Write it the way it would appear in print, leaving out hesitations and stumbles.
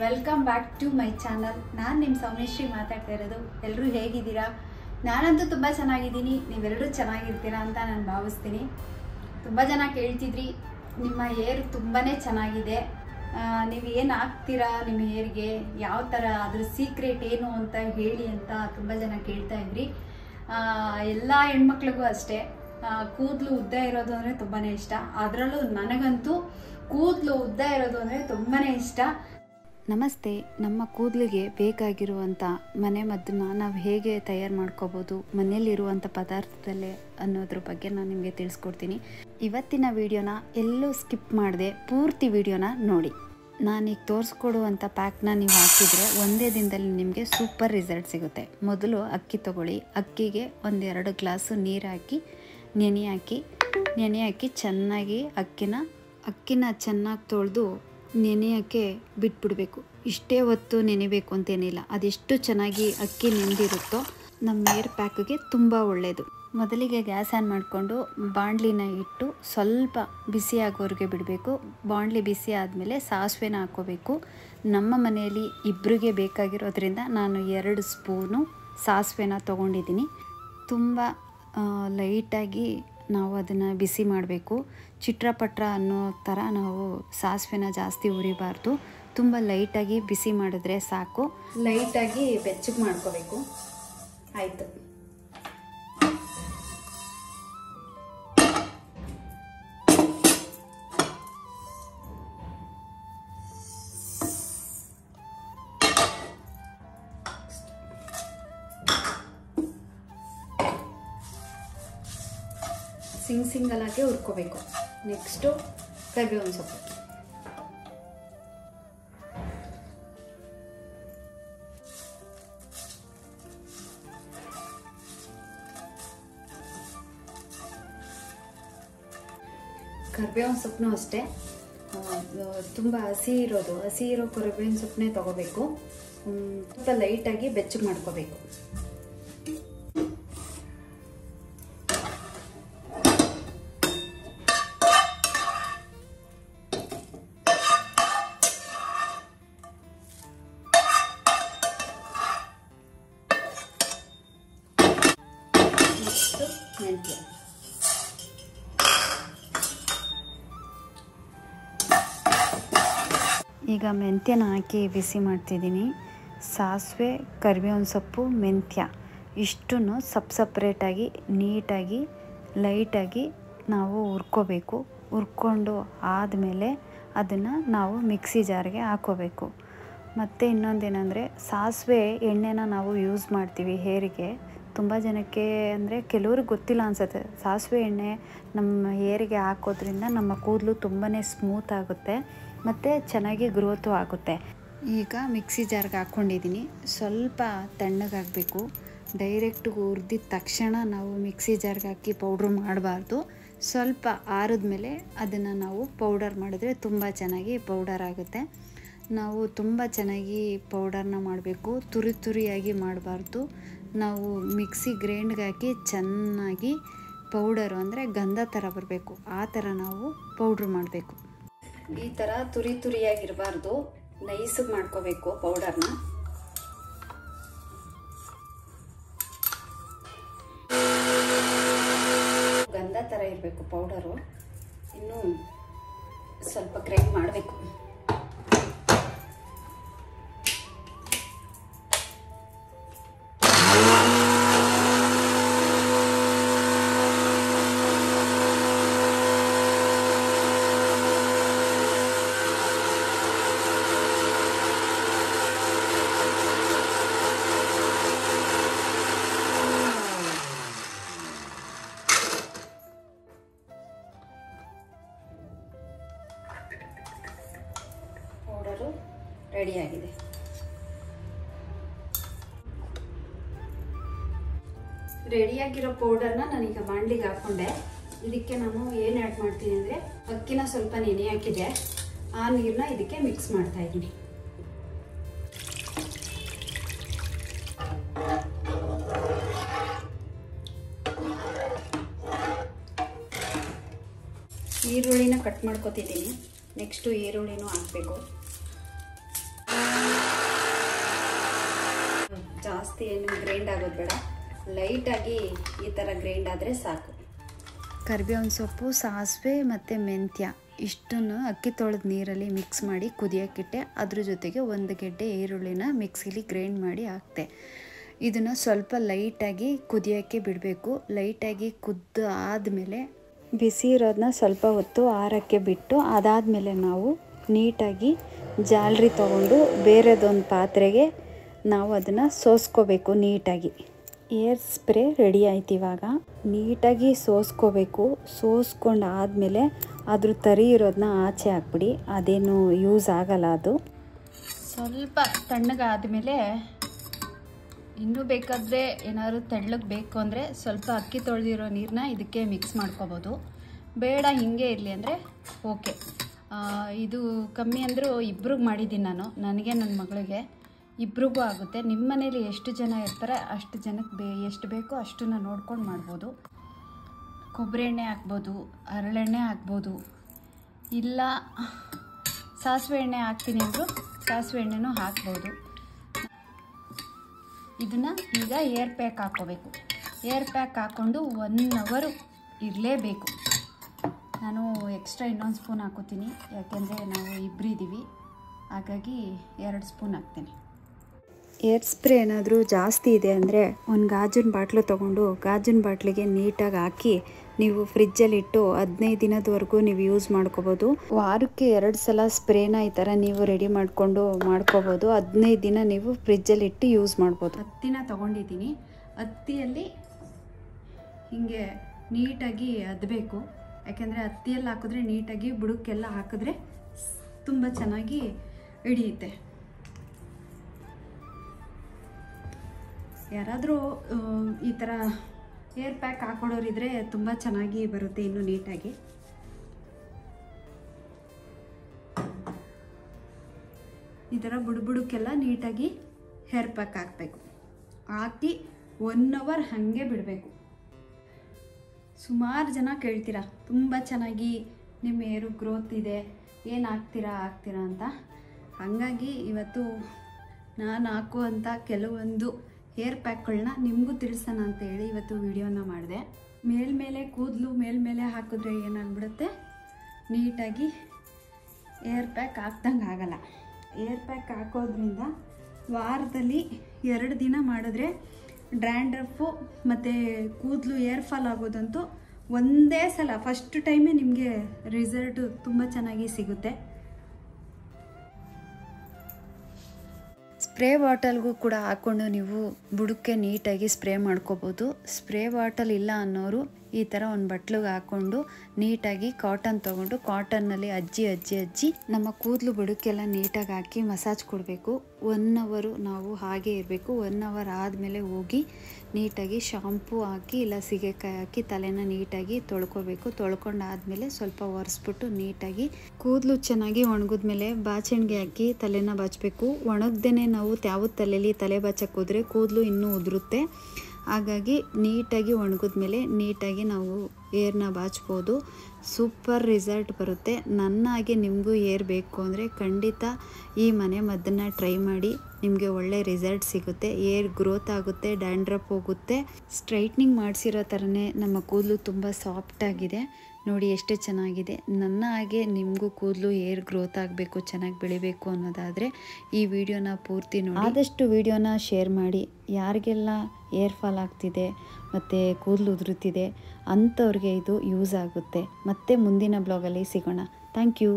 Welcome back to my channel. ನಾನು ನಿಮ್ಮ ಸೌಮ್ಯಶ್ರೀ ಮಾತಾಡ್ತಾ ಇರೋದು. ಎಲ್ಲರೂ ಹೇಗಿದ್ದೀರಾ? ನಾನಂತೂ ತುಂಬ ಚೆನ್ನಾಗಿದ್ದೀನಿ, ನೀವೆಲ್ಲರೂ ಚೆನ್ನಾಗಿರ್ತೀರಾ ಅಂತ ನಾನು ಭಾವಿಸ್ತೀನಿ. ತುಂಬ ಜನ ಕೇಳ್ತಿದ್ರಿ ನಿಮ್ಮ ಹೇರ್ ತುಂಬಾ ಚೆನ್ನಾಗಿದೆ, ನೀವು ಏನು ಹಾಕ್ತೀರಾ ನಿಮ್ಮ ಹೇರ್ಗೆ, ಯಾವ ಥರ ಅದ್ರ ಸೀಕ್ರೆಟ್ ಏನು ಅಂತ ಹೇಳಿ ಅಂತ ತುಂಬ ಜನ ಕೇಳ್ತಾ ಇದ್ರಿ. ಎಲ್ಲ ಹೆಣ್ಮಕ್ಳಿಗೂ ಅಷ್ಟೇ ಕೂದಲು ಉದ್ದ ಇರೋದು ಅಂದರೆ ತುಂಬಾ ಇಷ್ಟ. ಅದರಲ್ಲೂ ನನಗಂತೂ ಕೂದಲು ಉದ್ದ ಇರೋದು ಅಂದರೆ ತುಂಬಾ ಇಷ್ಟ. ನಮಸ್ತೆ. ನಮ್ಮ ಕೂದಲಿಗೆ ಬೇಕಾಗಿರುವಂಥ ಮನೆಮದ್ದನ್ನ ನಾವು ಹೇಗೆ ತಯಾರು ಮಾಡ್ಕೋಬೋದು ಮನೆಯಲ್ಲಿರುವಂಥ ಪದಾರ್ಥದಲ್ಲೇ ಅನ್ನೋದ್ರ ಬಗ್ಗೆ ನಾನು ನಿಮಗೆ ತಿಳಿಸ್ಕೊಡ್ತೀನಿ. ಇವತ್ತಿನ ವಿಡಿಯೋನ ಎಲ್ಲೂ ಸ್ಕಿಪ್ ಮಾಡದೆ ಪೂರ್ತಿ ವಿಡಿಯೋನ ನೋಡಿ. ನಾನೀಗ ತೋರಿಸ್ಕೊಡುವಂಥ ಪ್ಯಾಕ್ನ ನೀವು ಹಾಕಿದರೆ ಒಂದೇ ದಿನದಲ್ಲಿ ನಿಮಗೆ ಸೂಪರ್ ರಿಸಲ್ಟ್ ಸಿಗುತ್ತೆ. ಮೊದಲು ಅಕ್ಕಿ ತೊಗೊಳ್ಳಿ. ಅಕ್ಕಿಗೆ 1-2 ಗ್ಲಾಸು ನೀರು ಹಾಕಿ ನೆನೆ ಹಾಕಿ ಚೆನ್ನಾಗಿ ಅಕ್ಕಿನ ಚೆನ್ನಾಗಿ ತೊಳೆದು ನೆನೆಯೋಕ್ಕೆ ಬಿಟ್ಬಿಡಬೇಕು. ಇಷ್ಟೇ ಹೊತ್ತು ನೆನೆಬೇಕು ಅಂತೇನಿಲ್ಲ, ಅದೆಷ್ಟು ಚೆನ್ನಾಗಿ ಅಕ್ಕಿ ನೆಂದಿರುತ್ತೋ ನಮ್ಮ ಹೇರ್ ಪ್ಯಾಕ್ಗೆ ತುಂಬ ಒಳ್ಳೆಯದು. ಮೊದಲಿಗೆ ಗ್ಯಾಸ್ ಆನ್ ಮಾಡಿಕೊಂಡು ಬಾಣಲಿನ ಇಟ್ಟು ಸ್ವಲ್ಪ ಬಿಸಿ ಆಗೋರಿಗೆ ಬಿಡಬೇಕು. ಬಾಣಲಿ ಬಿಸಿ ಆದಮೇಲೆ ಸಾಸಿವೆನ ಹಾಕ್ಕೋಬೇಕು. ನಮ್ಮ ಮನೆಯಲ್ಲಿ ಇಬ್ಬರಿಗೆ ಬೇಕಾಗಿರೋದ್ರಿಂದ ನಾನು 2 ಸ್ಪೂನು ಸಾಸಿವೆನ ತೊಗೊಂಡಿದ್ದೀನಿ. ತುಂಬ ಲೈಟಾಗಿ ನಾವು ಅದನ್ನು ಬಿಸಿ ಮಾಡಬೇಕು. ಚಿಟ್ರಪಟ್ರ ಅನ್ನೋ ಥರ ನಾವು ಸಾಸಿವೆನ ಜಾಸ್ತಿ ಉರಿಬಾರ್ದು, ತುಂಬ ಲೈಟಾಗಿ ಬಿಸಿ ಮಾಡಿದ್ರೆ ಸಾಕು. ಲೈಟಾಗಿ ಬೆಚ್ಚಗೆ ಮಾಡ್ಕೋಬೇಕು. ಆಯಿತು. ಸಿಂಗಲಾಗಿ ಹುರ್ಕೋಬೇಕು. ನೆಕ್ಸ್ಟು ಕರಿಬೇವಿನ ಸೊಪ್ಪು, ಕರಿಬೇವಿನ ಸೊಪ್ಪು ಅಷ್ಟೇ ತುಂಬ ಹಸಿ ಇರೋ ಕರಿಬೇವಿನ ಸೊಪ್ಪನ್ನೇ ತಗೋಬೇಕು. ಸ್ವಲ್ಪ ಲೈಟಾಗಿ ಬೆಚ್ಚಗೆ ಮಾಡ್ಕೋಬೇಕು. ಮೆಂತ್ಯ, ಈಗ ಮೆಂತ್ಯನ ಹಾಕಿ ಬಿಸಿ ಮಾಡ್ತಿದ್ದೀನಿ. ಸಾಸಿವೆ, ಕರಿಬೇವಿನ ಸೊಪ್ಪು, ಮೆಂತ್ಯ ಇಷ್ಟನ್ನು ಸಪ್ರೇಟಾಗಿ ನೀಟಾಗಿ ಲೈಟಾಗಿ ನಾವು ಹುರ್ಕೋಬೇಕು. ಹುರ್ಕೊಂಡು ಆದಮೇಲೆ ಅದನ್ನು ನಾವು ಮಿಕ್ಸಿ ಜಾರ್ಗೆ ಹಾಕೋಬೇಕು. ಮತ್ತು ಇನ್ನೊಂದೇನೆಂದರೆ ಸಾಸಿವೆ ಎಣ್ಣೆನ ನಾವು ಯೂಸ್ ಮಾಡ್ತೀವಿ ಹೇರಿಗೆ. ತುಂಬ ಜನಕ್ಕೆ ಅಂದರೆ ಕೆಲವ್ರಿಗೆ ಗೊತ್ತಿಲ್ಲ ಅನಿಸುತ್ತೆ, ಸಾಸಿವೆ ಎಣ್ಣೆ ನಮ್ಮ ಹೇರಿಗೆ ಹಾಕೋದ್ರಿಂದ ನಮ್ಮ ಕೂದಲು ತುಂಬಾ ಸ್ಮೂತ್ ಆಗುತ್ತೆ ಮತ್ತು ಚೆನ್ನಾಗಿ ಗ್ರೋತು ಆಗುತ್ತೆ. ಈಗ ಮಿಕ್ಸಿ ಜಾರ್ಗೆ ಹಾಕ್ಕೊಂಡಿದ್ದೀನಿ. ಸ್ವಲ್ಪ ತಣ್ಣಗಾಗಬೇಕು. ಡೈರೆಕ್ಟ್ ಹುರಿದಿದ ತಕ್ಷಣ ನಾವು ಮಿಕ್ಸಿ ಜಾರ್ಗೆ ಹಾಕಿ ಪೌಡ್ರ್ ಮಾಡಬಾರ್ದು. ಸ್ವಲ್ಪ ಆರಿದ ಮೇಲೆ ಅದನ್ನು ನಾವು ಪೌಡರ್ ಮಾಡಿದ್ರೆ ತುಂಬ ಚೆನ್ನಾಗಿ ಪೌಡರ್ ಆಗುತ್ತೆ. ನಾವು ತುಂಬ ಚೆನ್ನಾಗಿ ಪೌಡರ್ನ ಮಾಡಬೇಕು, ತುರಿಯಾಗಿ ಮಾಡಬಾರ್ದು. ನಾವು ಮಿಕ್ಸಿ ಗ್ರೈಂಡ್ಗೆ ಹಾಕಿ ಚೆನ್ನಾಗಿ ಪೌಡರು ಅಂದರೆ ಗಂಧ ಥರ ಬರಬೇಕು, ಆ ಥರ ನಾವು ಪೌಡ್ರ್ ಮಾಡಬೇಕು. ಈ ಥರ ತುರಿಯಾಗಿರಬಾರ್ದು, ನೈಸಾಗಿ ಮಾಡ್ಕೋಬೇಕು ಪೌಡರ್ನ. ಗಂಧ ಥರ ಇರಬೇಕು ಪೌಡರು. ಇನ್ನು ಸ್ವಲ್ಪ ಗ್ರೈಂಡ್ ಮಾಡಬೇಕು. ಪೌಡರು ರೆಡಿಯಾಗಿದೆ. ರೆಡಿಯಾಗಿರೋ ಪೌಡರ್ನ ನಾನೀಗ ಬಾಣಲಿಗೆ ಹಾಕ್ಕೊಂಡೆ. ಇದಕ್ಕೆ ನಾನು ಏನು ಆ್ಯಡ್ ಮಾಡ್ತೀನಿ ಅಂದರೆ ಅಕ್ಕಿನ ಸ್ವಲ್ಪ ನೆನೆ ಹಾಕಿದೆ, ಆ ನೀರನ್ನ ಇದಕ್ಕೆ ಮಿಕ್ಸ್ ಮಾಡ್ತಾ ಇದ್ದೀನಿ. ಈರುಳ್ಳಿನ ಕಟ್ ಮಾಡ್ಕೊತಿದ್ದೀನಿ. ನೆಕ್ಸ್ಟು ಈರುಳ್ಳಿನೂ ಹಾಕಬೇಕು. ಏನು ಗ್ರೈಂಡ್ ಆಗೋದು ಬೇಡ, ಲೈಟಾಗಿ ಈ ಥರ ಗ್ರೈಂಡ್ ಆದರೆ ಸಾಕು. ಕರಿಬೇವಿನ ಸೊಪ್ಪು, ಸಾಸಿವೆ ಮತ್ತು ಮೆಂತ್ಯ ಇಷ್ಟನ್ನು ಅಕ್ಕಿ ತೊಳೆದ ನೀರಲ್ಲಿ ಮಿಕ್ಸ್ ಮಾಡಿ ಕುದಿಯೋಕ್ಕಿಟ್ಟೆ. ಅದ್ರ ಜೊತೆಗೆ ಒಂದು ಗೆಡ್ಡೆ ಈರುಳ್ಳಿನ ಮಿಕ್ಸಿಲಿ ಗ್ರೈಂಡ್ ಮಾಡಿ ಹಾಕ್ತೆ. ಇದನ್ನು ಸ್ವಲ್ಪ ಲೈಟಾಗಿ ಕುದಿಯೋಕ್ಕೆ ಬಿಡಬೇಕು. ಲೈಟಾಗಿ ಕುದ್ದು ಆದಮೇಲೆ ಬಿಸಿ ಇರೋದನ್ನ ಸ್ವಲ್ಪ ಹೊತ್ತು ಆರಕ್ಕೆ ಬಿಟ್ಟು, ಅದಾದಮೇಲೆ ನಾವು ನೀಟಾಗಿ ಜಾಲರಿ ತೊಗೊಂಡು ಬೇರೆದೊಂದು ಪಾತ್ರೆಗೆ ನಾವು ಅದನ್ನು ಸೋಸ್ಕೋಬೇಕು ನೀಟಾಗಿ. ಏರ್ ಸ್ಪ್ರೇ ರೆಡಿ ಆಯ್ತು. ಇವಾಗ ನೀಟಾಗಿ ಸೋಸ್ಕೋಬೇಕು. ಸೋಸ್ಕೊಂಡು ಆದಮೇಲೆ ಅದ್ರ ತರಿ ಇರೋದನ್ನ ಆಚೆ ಹಾಕ್ಬಿಡಿ, ಅದೇನು ಯೂಸ್ ಆಗಲ್ಲ. ಅದು ಸ್ವಲ್ಪ ತಣ್ಣಗಾದಮೇಲೆ ಇನ್ನೂ ಬೇಕಾದರೆ ಏನಾದ್ರು ತೆಳ್ಳಗೆ ಬೇಕು ಅಂದರೆ ಸ್ವಲ್ಪ ಅಕ್ಕಿ ತೊಳೆದಿರೋ ನೀರನ್ನ ಇದಕ್ಕೆ ಮಿಕ್ಸ್ ಮಾಡ್ಕೋಬೋದು. ಬೇಡ ಹಿಂಗೆ ಇರಲಿ ಅಂದರೆ ಓಕೆ. ಇದು ಕಮ್ಮಿ ಅಂದರೂ ಇಬ್ರಿಗೆ ಮಾಡಿದ್ದೀನಿ ನಾನು, ನನಗೆ ನನ್ನ ಮಗಳಿಗೆ ಇಬ್ರಿಗೂ ಆಗುತ್ತೆ. ನಿಮ್ಮ ಮನೇಲಿ ಎಷ್ಟು ಜನ ಇರ್ತಾರೆ ಅಷ್ಟು ಜನಕ್ಕೆ ಎಷ್ಟು ಬೇಕೋ ಅಷ್ಟನ್ನು ನೋಡ್ಕೊಂಡು ಮಾಡ್ಬೋದು. ಕೊಬ್ಬರಿ ಎಣ್ಣೆ ಹಾಕ್ಬೋದು, ಹರಳೆಣ್ಣೆ ಹಾಕ್ಬೋದು, ಇಲ್ಲ ಸಾಸಿವೆ ಎಣ್ಣೆ ಹಾಕ್ತೀನಿ ಅಂದರೂ ಸಾಸಿವೆ ಎಣ್ಣೆನೂ ಹಾಕ್ಬೋದು. ಇದನ್ನು ಈಗ ಏರ್ ಪ್ಯಾಕ್ ಹಾಕ್ಕೋಬೇಕು. ಏರ್ ಪ್ಯಾಕ್ ಹಾಕ್ಕೊಂಡು 1 ಅವರ್ ಇರಲೇಬೇಕು. ನಾನು ಎಕ್ಸ್ಟ್ರಾ ಇನ್ನೊಂದು ಸ್ಪೂನ್ ಹಾಕೋತೀನಿ, ಯಾಕೆಂದರೆ ನಾವು ಇಬ್ಬರಿದ್ದೀವಿ, ಹಾಗಾಗಿ 2 ಸ್ಪೂನ್ ಹಾಕ್ತೀನಿ. ಏರ್ ಸ್ಪ್ರೇ ಏನಾದರೂ ಜಾಸ್ತಿ ಇದೆ ಅಂದರೆ ಒಂದು ಗಾಜಿನ ಬಾಟ್ಲು ತೊಗೊಂಡು ಗಾಜಿನ ಬಾಟ್ಲಿಗೆ ನೀಟಾಗಿ ಹಾಕಿ ನೀವು ಫ್ರಿಜ್ಜಲ್ಲಿಟ್ಟು 15 ದಿನದವರೆಗೂ ನೀವು ಯೂಸ್ ಮಾಡ್ಕೋಬೋದು. ವಾರಕ್ಕೆ 2 ಸಲ ಸ್ಪ್ರೇನ ಈ ಥರ ನೀವು ರೆಡಿ ಮಾಡ್ಕೋಬೋದು. 15 ದಿನ ನೀವು ಫ್ರಿಜ್ಜಲ್ಲಿಟ್ಟು ಯೂಸ್ ಮಾಡ್ಬೋದು. ಹತ್ತಿನ ತೊಗೊಂಡಿದ್ದೀನಿ. ಹತ್ತಿಯಲ್ಲಿ ಹೀಗೆ ನೀಟಾಗಿ ಅದ್ದಬೇಕು, ಯಾಕೆಂದರೆ ಹತ್ತಿಯಲ್ಲಿ ಹಾಕಿದ್ರೆ ನೀಟಾಗಿ ಬುಡಕ್ಕೆಲ್ಲ ಹಾಕಿದ್ರೆ ತುಂಬ ಚೆನ್ನಾಗಿ ಹಿಡಿಯುತ್ತೆ. ಯಾರಾದರೂ ಈ ಥರ ಏರ್ ಪ್ಯಾಕ್ ಹಾಕೊಡೋರಿದ್ರೆ ತುಂಬ ಚೆನ್ನಾಗಿ ಬರುತ್ತೆ, ಇನ್ನೂ ನೀಟಾಗಿ. ಈ ಥರ ಬುಡಕ್ಕೆಲ್ಲ ನೀಟಾಗಿ ಹೇರ್ ಪ್ಯಾಕ್ ಹಾಕಬೇಕು. ಹಾಕಿ 1 ಅವರ್ ಹಾಗೆ ಬಿಡಬೇಕು. ಸುಮಾರು ಜನ ಕೇಳ್ತೀರಾ ತುಂಬ ಚೆನ್ನಾಗಿ ನಿಮ್ಮ ಹೇರು ಗ್ರೋತ್ ಇದೆ, ಏನು ಹಾಕ್ತೀರಾ ಅಂತ. ಹಾಗಾಗಿ ಇವತ್ತು ನಾನು ಹಾಕುವಂಥ ಕೆಲವೊಂದು ಹೇರ್ ಪ್ಯಾಕ್ಗಳನ್ನ ನಿಮಗೂ ತಿಳಿಸೋಣ ಅಂತ ಹೇಳಿ ಇವತ್ತು ವಿಡಿಯೋನ ಮಾಡಿದೆ. ಮೇಲ್ಮೇಲೆ ಕೂದಲು ಮೇಲ್ಮೇಲೆ ಹಾಕಿದ್ರೆ ಏನಾಗ್ಬಿಡುತ್ತೆ, ನೀಟಾಗಿ ಏರ್ ಪ್ಯಾಕ್ ಹಾಕ್ದಂಗೆ ಆಗಲ್ಲ. ಏರ್ ಪ್ಯಾಕ್ ಹಾಕೋದ್ರಿಂದ ವಾರದಲ್ಲಿ 2 ದಿನ ಮಾಡಿದ್ರೆ ಡ್ರ್ಯಾಂಡ್ರಫು ಮತ್ತು ಕೂದಲು ಏರ್ ಫಾಲ್ ಆಗೋದಂತೂ ಒಂದೇ ಸಲ ಫಸ್ಟ್ ಟೈಮೇ ನಿಮಗೆ ರಿಸಲ್ಟು ತುಂಬ ಚೆನ್ನಾಗಿ ಸಿಗುತ್ತೆ. ಸ್ಪ್ರೇ ಬಾಟಲ್ಗೂ ಕೂಡ ಹಾಕ್ಕೊಂಡು ನೀವು ಬುಡಕ್ಕೆ ನೀಟಾಗಿ ಸ್ಪ್ರೇ ಮಾಡ್ಕೋಬೋದು. ಸ್ಪ್ರೇ ಬಾಟಲ್ ಇಲ್ಲ ಅನ್ನೋರು ಈ ಥರ ಒಂದು ಬಟ್ಲಿಗೆ ಹಾಕ್ಕೊಂಡು ನೀಟಾಗಿ ಕಾಟನ್ ತೊಗೊಂಡು ಕಾಟನ್ನಲ್ಲಿ ಅಜ್ಜಿ ನಮ್ಮ ಕೂದಲು ಬುಡಕ್ಕೆಲ್ಲ ನೀಟಾಗಿ ಹಾಕಿ ಮಸಾಜ್ ಕೊಡಬೇಕು. 1 ಅವರು ನಾವು ಹಾಗೆ ಇರಬೇಕು. 1 ಅವರ್ ಆದಮೇಲೆ ಹೋಗಿ ನೀಟಾಗಿ ಶಾಂಪೂ ಹಾಕಿ ಇಲ್ಲ ಸೀಗೆಕಾಯಿ ಹಾಕಿ ತಲೆನ ನೀಟಾಗಿ ತೊಳ್ಕೊಬೇಕು. ತೊಳ್ಕೊಂಡಾದ್ಮೇಲೆ ಸ್ವಲ್ಪ ಒರೆಸ್ಬಿಟ್ಟು ನೀಟಾಗಿ ಕೂದಲು ಚೆನ್ನಾಗಿ ಒಣಗಿದ್ಮೇಲೆ ಬಾಚಣಿಗೆ ಹಾಕಿ ತಲೆನ ಬಾಚಬೇಕು. ಒಣಗ್ದೇನೆ ನಾವು ತ್ಯಾವದ ತಲೆಯಲ್ಲಿ ತಲೆ ಬಾಚಕ್ಕೆ ಹೋದರೆ ಕೂದಲು ಇನ್ನೂ ಉದುರುತ್ತೆ. ಹಾಗಾಗಿ ನೀಟಾಗಿ ಒಣಗಿದ್ಮೇಲೆ ನೀಟಾಗಿ ನಾವು ಏರ್ನ ಬಾಚ್ಬೋದು. ಸೂಪರ್ ರಿಸಲ್ಟ್ ಬರುತ್ತೆ. ನನ್ನ ಹಾಗೆ ನಿಮಗೂ ಏರ್ ಬೇಕು ಅಂದರೆ ಖಂಡಿತ ಈ ಮನೆ ಮದ್ದನ್ನು ಟ್ರೈ ಮಾಡಿ, ನಿಮಗೆ ಒಳ್ಳೆ ರಿಸಲ್ಟ್ ಸಿಗುತ್ತೆ. ಏರ್ ಗ್ರೋತ್ ಆಗುತ್ತೆ, ಡ್ಯಾಂಡ್ರಫ್ ಹೋಗುತ್ತೆ. ಸ್ಟ್ರೈಟ್ನಿಂಗ್ ಮಾಡಿಸಿರೋ ಥರನೇ ನಮ್ಮ ಕೂದಲು ತುಂಬ ಸಾಫ್ಟಾಗಿದೆ. ನೋಡಿ ಎಷ್ಟು ಚೆನ್ನಾಗಿದೆ. ನನ್ನ ಹಾಗೆ ನಿಮಗೂ ಕೂದಲು ಏರ್ ಗ್ರೋತ್ ಆಗಬೇಕು, ಚೆನ್ನಾಗಿ ಬೆಳಿಬೇಕು ಅನ್ನೋದಾದರೆ ಈ ವಿಡಿಯೋನ ಪೂರ್ತಿ ನೋಡಿ. ಆದಷ್ಟು ವಿಡಿಯೋನ ಶೇರ್ ಮಾಡಿ. ಯಾರಿಗೆಲ್ಲ ಏರ್ ಫಾಲ್ ಆಗ್ತಿದೆ ಮತ್ತು ಕೂದಲು ಉದುರುತ್ತಿದೆ ಅಂಥವ್ರಿಗೆ ಇದು ಯೂಸ್ ಆಗುತ್ತೆ. ಮತ್ತೆ ಮುಂದಿನ ಬ್ಲಾಗಲ್ಲಿ ಸಿಗೋಣ. Thank you.